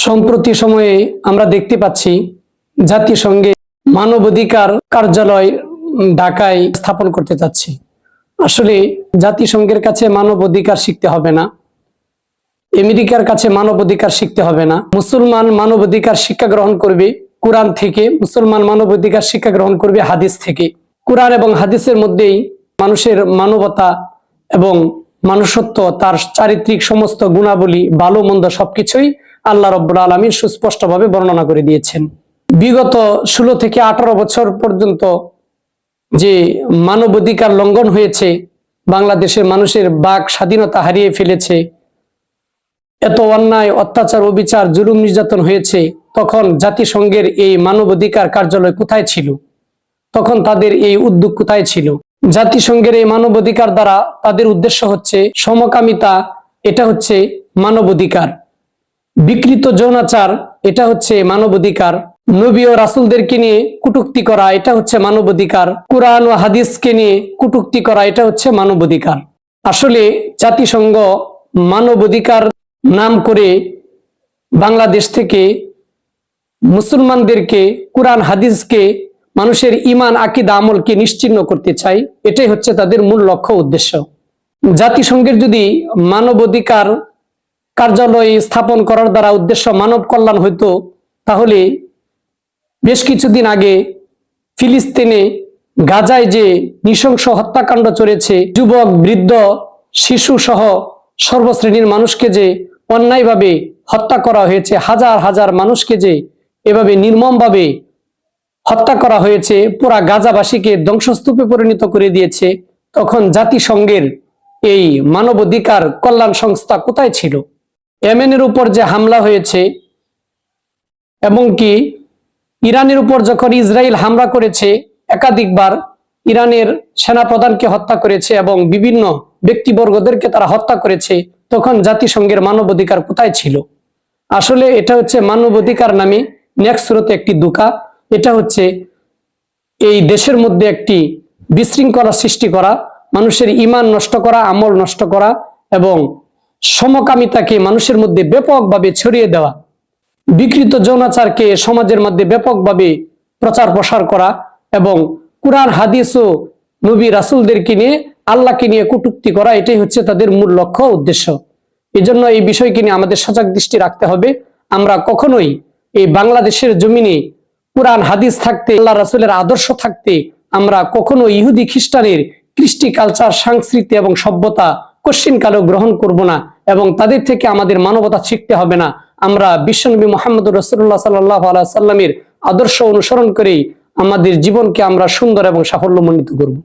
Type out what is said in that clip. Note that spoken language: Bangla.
সম্প্রতি সময়ে আমরা দেখতে পাচ্ছি জাতিসংঘে মানবাধিকার কার্যালয় ঢাকায় স্থাপন করতে যাচ্ছে। আসলে জাতিসংঘের কাছে মানবাধিকার শিখতে হবে না, আমেরিকার কাছে মানবাধিকার শিখতে হবে না। মুসলমান মানবাধিকার শিক্ষা গ্রহণ করবে কোরআন থেকে, মুসলমান মানবাধিকার শিক্ষা গ্রহণ করবে হাদিস থেকে। কোরআন এবং হাদিসের মধ্যেই মানুষের মানবতা এবং মানুষত্ব, তার চারিত্রিক সমস্ত গুণাবলী, ভালো মন্দ সবকিছুই আল্লাহ রাব্বুল আলামিন সুস্পষ্টভাবে বর্ণনা করে দিয়েছেন। বিগত 16 থেকে 18 বছর পর্যন্ত যে মানবাধিকার লঙ্ঘন হয়েছে, বাংলাদেশের মানুষের বাক স্বাধীনতা হারিয়ে ফেলেছে, এত অন্যায়, অত্যাচার, অবিচার, জুলুম, নির্যাতন হয়েছে, তখন জাতিসংঘের এই মানবাধিকার কার্যালয় কোথায় ছিল? তখন তাদের এই উদ্যোগ কোথায় ছিল? জাতিসংঘের এই মানবাধিকার দ্বারা তাদের উদ্দেশ্য হচ্ছে সমকামিতা, এটা হচ্ছে মানবাধিকার। বিকৃত যৌনাচার, এটা হচ্ছে মানবাধিকার। নবী ও রাসূলদেরকে নিয়ে কটূক্তি করা, এটা হচ্ছে মানবাধিকার। কোরআন ও হাদিসকে নিয়ে কটূক্তি করা, এটা হচ্ছে মানবাধিকার। আসলে জাতিসংঘ মানবাধিকার নাম করে বাংলাদেশ থেকে মুসলমানদেরকে, কোরআন হাদিসকে, মানুষের ঈমান, আকীদা, আমলকে নিশ্চিহ্ন করতে চায়। এটাই হচ্ছে তাদের মূল লক্ষ্য, উদ্দেশ্য। জাতিসংঘের যদি মানবাধিকার কার্যালয় স্থাপন করার দ্বারা উদ্দেশ্য মানব কল্যাণ হইতো, তাহলে বেশ কিছুদিন আগে ফিলিস্তিনে গাজায় যে নৃশংস হত্যাকাণ্ড চলেছে, যুবক, বৃদ্ধ, শিশু সহ সর্বশ্রেণীর মানুষকে যে অন্যায়ভাবে হত্যা করা হয়েছে, হাজার হাজার মানুষকে যে এভাবে নির্মমভাবে হত্যা করা হয়েছে, পুরা গাজাবাসীকে ধ্বংসস্তূপে পরিণত করে দিয়েছে, তখন জাতিসংঘের এই মানবাধিকার কল্যাণ সংস্থা কোথায় ছিল? ইয়েমেনের উপর যে হামলা হয়েছে, এবং কি ইরানের উপর যখন ইসরায়েল হামলা করেছে, একাধিকবার ইরানের সেনাপ্রধানকে হত্যা করেছে এবং বিভিন্ন ব্যক্তিবর্গদেরকে তারা হত্যা করেছে, তখন জাতিসংঘের মানবাধিকার কোথায় ছিল? আসলে এটা হচ্ছে মানবাধিকার নামে নেক্সরতে একটি দুকা। এটা হচ্ছে এই দেশের মধ্যে একটি বিশৃঙ্খলা সৃষ্টি করা, মানুষের ঈমান নষ্ট করা, আমল নষ্ট করা এবং সমকামিতাকে মানুষের মধ্যে ব্যাপকভাবে ছড়িয়ে দেওয়া, বিকৃত যৌনাচারকে সমাজের মধ্যে ব্যাপকভাবে প্রচার প্রসার করা এবং কোরআন হাদিস ও নবী রাসূলদেরকে নিয়ে, আল্লাহকে নিয়ে কটূক্তি করা, এটাই হচ্ছে তাদের মূল লক্ষ্য, উদ্দেশ্য। এই জন্য এই বিষয়কে নিয়ে আমাদের সজাগ দৃষ্টি রাখতে হবে। আমরা কখনোই এই বাংলাদেশের জমিনে কোরআন হাদিস থাকতে, আল্লাহ রাসূলের আদর্শ থাকতে, আমরা কখনো ইহুদি খ্রিস্টানের কৃষ্টি, কালচার, সংস্কৃতি এবং সভ্যতা কশ্চিনকালেও গ্রহণ করব না, এবং তাদের থেকে আমাদের মানবতা শিখতে হবে না। আমরা বিশ্বনবী মুহাম্মদুর রাসূলুল্লাহ সাল্লাল্লাহু আলাইহি ওয়াসাল্লামের আদর্শ অনুসরণ করেই আমাদের জীবনকে আমরা সুন্দর এবং সাফল্যমণ্ডিত করব।